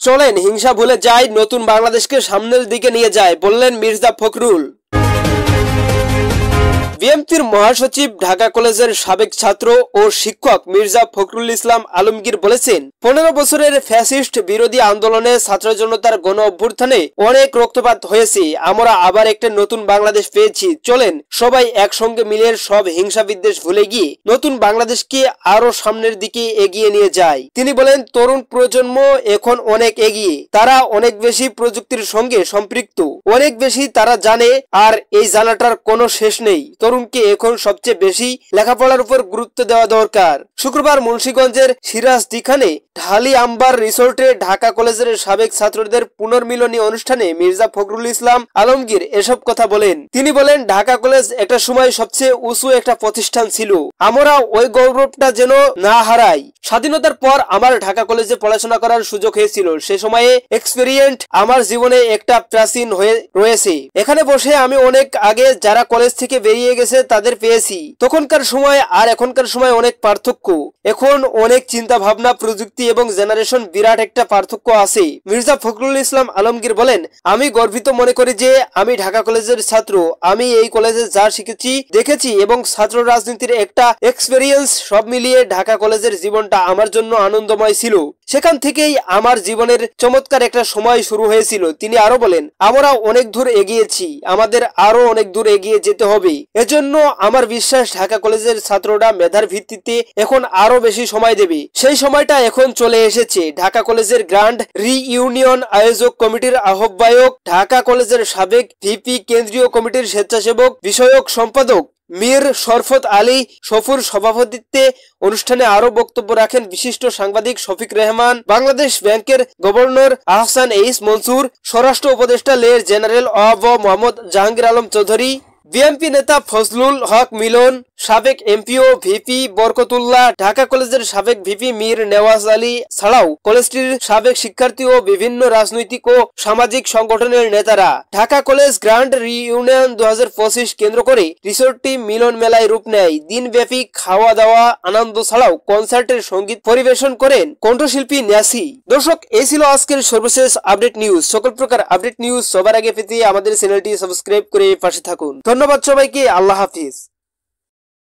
চলেন হিংসা ভুলে যাই, নতুন বাংলাদেশকে সামনের দিকে নিয়ে যায়, বললেন মির্জা ফখরুল। বিএনপির মহাসচিব ঢাকা কলেজের সাবেক ছাত্র ও শিক্ষক মির্জা ফখরুল ইসলাম আলমগীর বলেছেন, 15 বছরের ফ্যাসিস্ট বিরোধী আন্দোলনে ছাত্র জনতার গণ অভ্যুত্থানে অনেক রক্তপাত হয়েছে। আমরা আবার একটা নতুন বাংলাদেশ পেয়েছি। চলেন সবাই একসঙ্গে মিলে সব হিংসা বিদ্বেষ ভুলে গিয়ে নতুন বাংলাদেশকে আরো সামনের দিকে এগিয়ে নিয়ে যায়। তিনি বলেন, তরুণ প্রজন্ম এখন অনেক এগিয়ে, তারা অনেক বেশি প্রযুক্তির সঙ্গে সম্পৃক্ত, অনেক বেশি তারা জানে, আর এই জানাটার কোনো শেষ নেই। তরুণকে এখন সবচেয়ে বেশি লেখাপড়ার উপর গুরুত্ব দেওয়া দরকার। শুক্রবার মুন্সিগঞ্জের সিরাজদিখানে ঢালি আম্বার রিসোর্টে ঢাকা কলেজের সাবেক ছাত্রদের পুনর্মিলনী অনুষ্ঠানে মির্জা ফখরুল ইসলাম আলমগীর এসব কথা বলেন। তিনি বলেন, ঢাকা কলেজ একটা সময় সবচেয়ে উঁচু একটা প্রতিষ্ঠান ছিল, আমরা ওই গৌরবটা যেন না হারাই। স্বাধীনতার পর আমার ঢাকা কলেজে পড়াশোনা করার সুযোগ হয়েছিল। সে সময়ে এক্সপেরিয়েন্ট আমার জীবনে একটা প্রাচীন হয়ে রয়েছে। এখানে বসে আমি অনেক আগে যারা কলেজ থেকে বেরিয়ে গেছে তাদের পেয়েছি। তখনকার সময় আর এখনকার সময় অনেক পার্থক্য। এখন অনেক চিন্তা ভাবনা, প্রযুক্তি এবং জেনারেশন বিরাট একটা পার্থক্য আছে। মির্জা ফখরুল ইসলাম আলমগীর বলেন, আমি গর্বিত মনে করি যে আমি ঢাকা কলেজের ছাত্র। আমি এই কলেজে যা শিখেছি, দেখেছি এবং ছাত্র রাজনীতির একটা এক্সপেরিয়েন্স, সব মিলিয়ে ঢাকা কলেজের জীবনটা আমার জন্য আনন্দময় ছিল। সেখান থেকেই আমার জীবনের চমৎকার একটা সময় শুরু হয়েছিল। তিনি আরো বলেন, আমরা অনেক দূর এগিয়েছি, আমাদের আরো অনেক দূর এগিয়ে যেতে হবে। এজন্য আমার বিশ্বাস ঢাকা কলেজের ছাত্ররা মেধার ভিত্তিতে এখন আরো বেশি সময় দেবে। সেই সময়টা এখন চলে এসেছে। ঢাকা কলেজের গ্র্যান্ড রিইউনিয়ন আয়োজক কমিটির আহ্বায়ক, ঢাকা কলেজের সাবেক ভিপি, কেন্দ্রীয় কমিটির স্বেচ্ছাসেবক বিষয়ক সম্পাদক মীর শরফত আলী সফুর সভাপতিত্বে অনুষ্ঠানে আরো বক্তব্য রাখেন বিশিষ্ট সাংবাদিক শফিক রেহমান, বাংলাদেশ ব্যাংকের গভর্নর আহসান এইস মনসুর, স্বরাষ্ট্র উপদেষ্টা লের জেনারেল অব মোহাম্মদ জাহাঙ্গীর আলম চৌধুরী, বিএনপি নেতা ফজলুল হক মিলন, সাবেক এমপিও ভিপি বরকতুল্লাহ, ঢাকা কলেজের সাবেক ভিপি মীর নেওয়াজ আলী ছাড়াও কলেজটির সাবেক শিক্ষার্থী ও বিভিন্ন রাজনৈতিক ও সামাজিক সংগঠনের নেতারা। ঢাকা কলেজ গ্র্যান্ড রিইউনিয়ন 2025 কেন্দ্র করে রিসোর্টটি মিলন মেলায় রূপ নেয়। দিনব্যাপী খাওয়া দাওয়া, আনন্দ ছাড়াও কনসার্টের সঙ্গীত পরিবেশন করেন কণ্ঠশিল্পী ন্যাসি। দর্শক, এই ছিল আজকের সর্বশেষ আপডেট নিউজ। সকল প্রকার আপডেট নিউজ সবার আগে পেতে আমাদের চ্যানেলটি সাবস্ক্রাইব করে পাশে থাকুন। ধন্যবাদ সবাইকে। আল্লাহ হাফিজ।